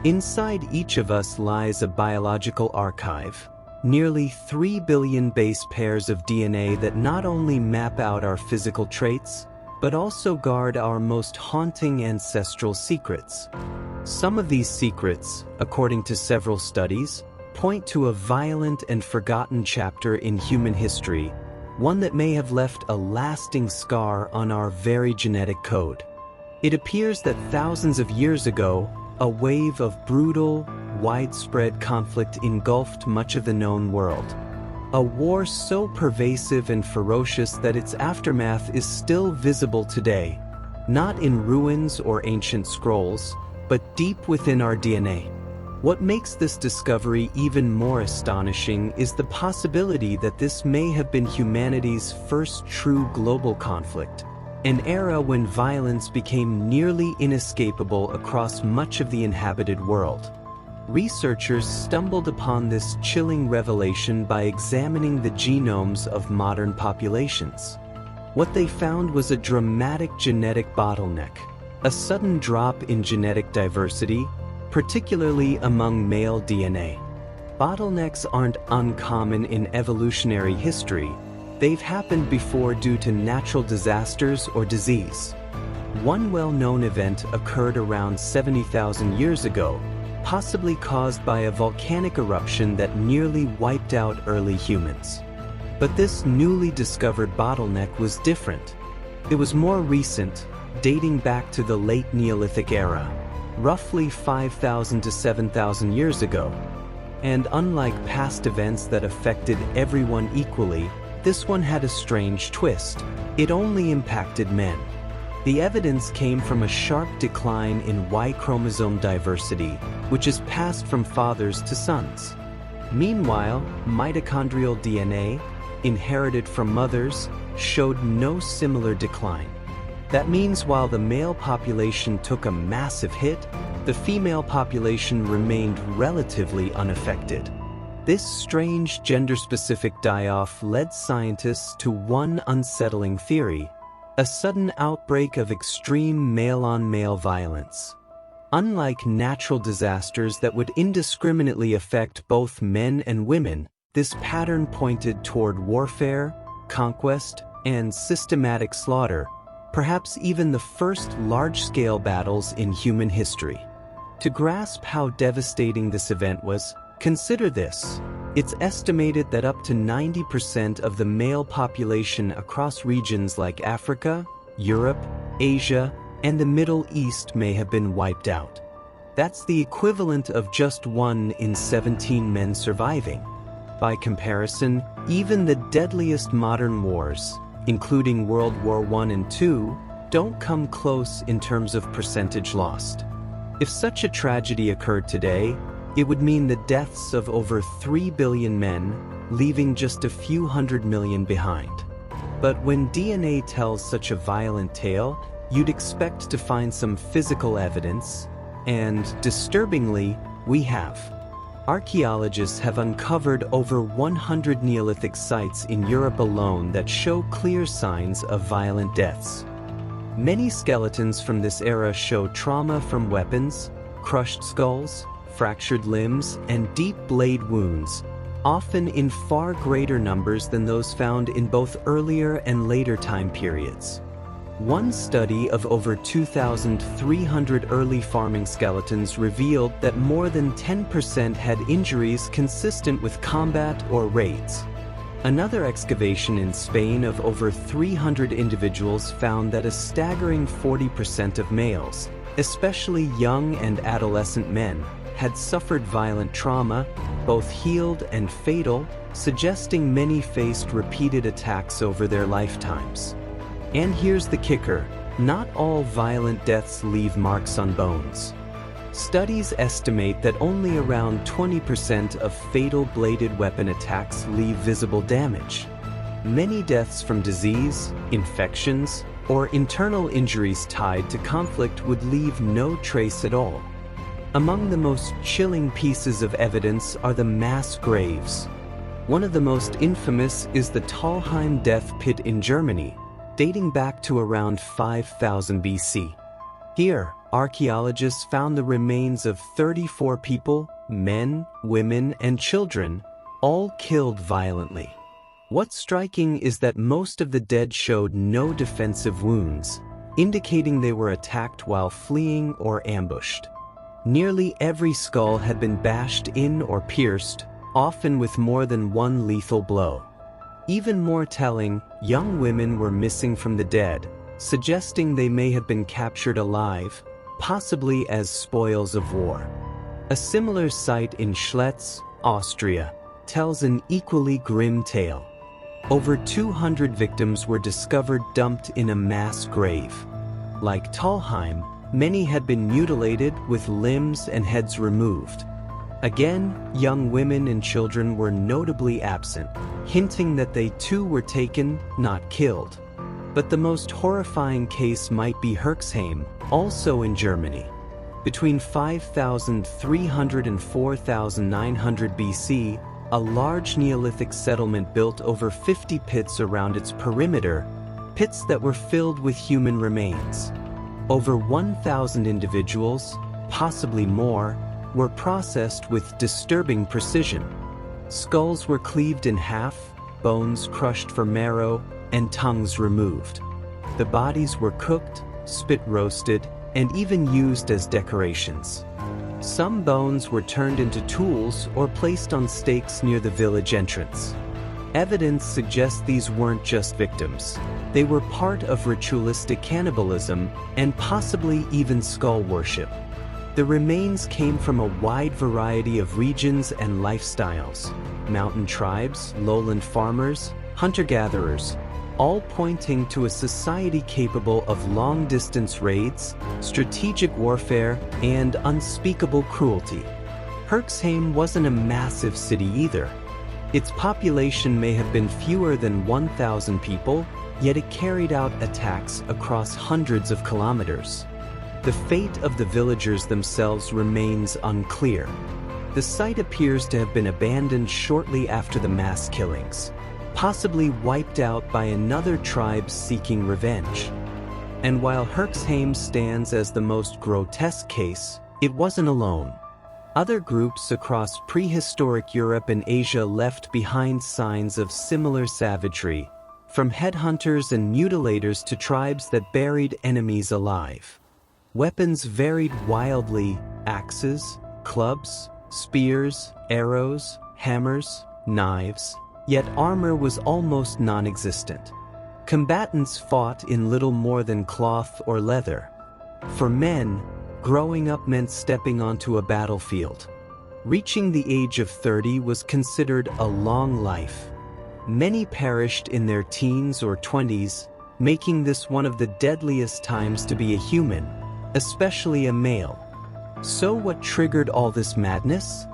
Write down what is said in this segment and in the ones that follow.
Inside each of us lies a biological archive, nearly 3 billion base pairs of DNA that not only map out our physical traits, but also guard our most haunting ancestral secrets. Some of these secrets, according to several studies, point to a violent and forgotten chapter in human history, one that may have left a lasting scar on our very genetic code. It appears that thousands of years ago, a wave of brutal, widespread conflict engulfed much of the known world. A war so pervasive and ferocious that its aftermath is still visible today, not in ruins or ancient scrolls, but deep within our DNA. What makes this discovery even more astonishing is the possibility that this may have been humanity's first true global conflict, an era when violence became nearly inescapable across much of the inhabited world. Researchers stumbled upon this chilling revelation by examining the genomes of modern populations. What they found was a dramatic genetic bottleneck, a sudden drop in genetic diversity, particularly among male DNA. Bottlenecks aren't uncommon in evolutionary history. They've happened before due to natural disasters or disease. One well-known event occurred around 70,000 years ago, possibly caused by a volcanic eruption that nearly wiped out early humans. But this newly discovered bottleneck was different. It was more recent, dating back to the late Neolithic era, roughly 5,000 to 7,000 years ago. And unlike past events that affected everyone equally, this one had a strange twist. It only impacted men. The evidence came from a sharp decline in Y chromosome diversity, which is passed from fathers to sons. Meanwhile, mitochondrial DNA, inherited from mothers, showed no similar decline. That means while the male population took a massive hit, the female population remained relatively unaffected. This strange gender-specific die-off led scientists to one unsettling theory: a sudden outbreak of extreme male-on-male violence. Unlike natural disasters that would indiscriminately affect both men and women, this pattern pointed toward warfare, conquest, and systematic slaughter, perhaps even the first large-scale battles in human history. To grasp how devastating this event was, consider this. It's estimated that up to 90% of the male population across regions like Africa, Europe, Asia, and the Middle East may have been wiped out. That's the equivalent of just 1 in 17 men surviving. By comparison, even the deadliest modern wars, including World War I and II, don't come close in terms of percentage lost. If such a tragedy occurred today, it would mean the deaths of over 3 billion men, leaving just a few hundred million behind. But when DNA tells such a violent tale, you'd expect to find some physical evidence, and, disturbingly, we have. Archaeologists have uncovered over 100 Neolithic sites in Europe alone that show clear signs of violent deaths. Many skeletons from this era show trauma from weapons, crushed skulls, fractured limbs, and deep blade wounds, often in far greater numbers than those found in both earlier and later time periods. One study of over 2,300 early farming skeletons revealed that more than 10% had injuries consistent with combat or raids. Another excavation in Spain of over 300 individuals found that a staggering 40% of males, especially young and adolescent men, had suffered violent trauma, both healed and fatal, suggesting many faced repeated attacks over their lifetimes. And here's the kicker: not all violent deaths leave marks on bones. Studies estimate that only around 20% of fatal bladed weapon attacks leave visible damage. Many deaths from disease, infections, or internal injuries tied to conflict would leave no trace at all. Among the most chilling pieces of evidence are the mass graves. One of the most infamous is the Talheim death pit in Germany, dating back to around 5000 BC. Here, archaeologists found the remains of 34 people, men, women, and children, all killed violently. What's striking is that most of the dead showed no defensive wounds, indicating they were attacked while fleeing or ambushed. Nearly every skull had been bashed in or pierced, often with more than one lethal blow. Even more telling, young women were missing from the dead, suggesting they may have been captured alive, possibly as spoils of war. A similar site in Schlitz, Austria, tells an equally grim tale. Over 200 victims were discovered dumped in a mass grave. Like Talheim, many had been mutilated with limbs and heads removed. Again, young women and children were notably absent, hinting that they too were taken, not killed. But the most horrifying case might be Herxheim, also in Germany. Between 5300 and 4900 BC, a large Neolithic settlement built over 50 pits around its perimeter, pits that were filled with human remains. Over 1,000 individuals, possibly more, were processed with disturbing precision. Skulls were cleaved in half, bones crushed for marrow, and tongues removed. The bodies were cooked, spit roasted, and even used as decorations. Some bones were turned into tools or placed on stakes near the village entrance. Evidence suggests these weren't just victims. They were part of ritualistic cannibalism and possibly even skull worship. The remains came from a wide variety of regions and lifestyles: mountain tribes, lowland farmers, hunter-gatherers, all pointing to a society capable of long-distance raids, strategic warfare, and unspeakable cruelty. Herxheim wasn't a massive city either. Its population may have been fewer than 1,000 people, yet it carried out attacks across hundreds of kilometers. The fate of the villagers themselves remains unclear. The site appears to have been abandoned shortly after the mass killings, possibly wiped out by another tribe seeking revenge. And while Herxheim stands as the most grotesque case, it wasn't alone. Other groups across prehistoric Europe and Asia left behind signs of similar savagery, from headhunters and mutilators to tribes that buried enemies alive. Weapons varied wildly: axes, clubs, spears, arrows, hammers, knives. Yet armor was almost non-existent. Combatants fought in little more than cloth or leather. For men, growing up meant stepping onto a battlefield. Reaching the age of 30 was considered a long life. Many perished in their teens or 20s, making this one of the deadliest times to be a human, especially a male. So what triggered all this madness?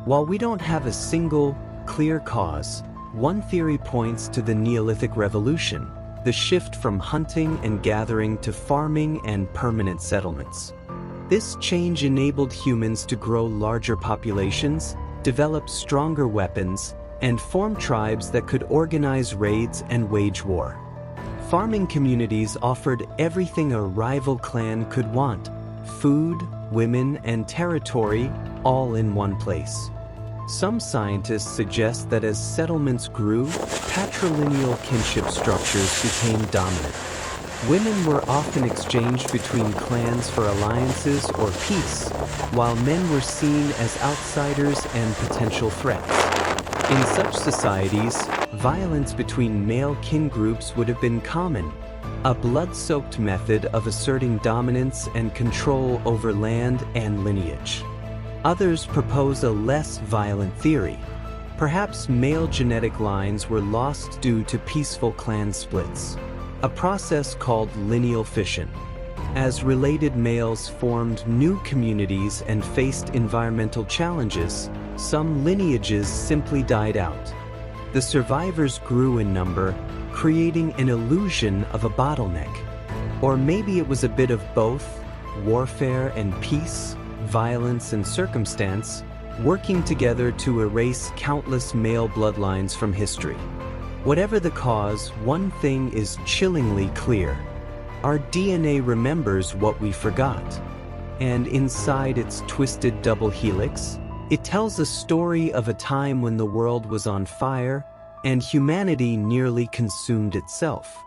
While we don't have a single, clear cause, one theory points to the Neolithic Revolution, the shift from hunting and gathering to farming and permanent settlements. This change enabled humans to grow larger populations, develop stronger weapons, and form tribes that could organize raids and wage war. Farming communities offered everything a rival clan could want: food, women, and territory, all in one place. Some scientists suggest that as settlements grew, patrilineal kinship structures became dominant. Women were often exchanged between clans for alliances or peace, while men were seen as outsiders and potential threats. In such societies, violence between male kin groups would have been common, a blood-soaked method of asserting dominance and control over land and lineage. Others propose a less violent theory. Perhaps male genetic lines were lost due to peaceful clan splits, a process called lineal fission. As related males formed new communities and faced environmental challenges, some lineages simply died out. The survivors grew in number, creating an illusion of a bottleneck. Or maybe it was a bit of both: warfare and peace, violence and circumstance, working together to erase countless male bloodlines from history. Whatever the cause, one thing is chillingly clear: our DNA remembers what we forgot. and inside its twisted double helix, it tells a story of a time when the world was on fire and humanity nearly consumed itself.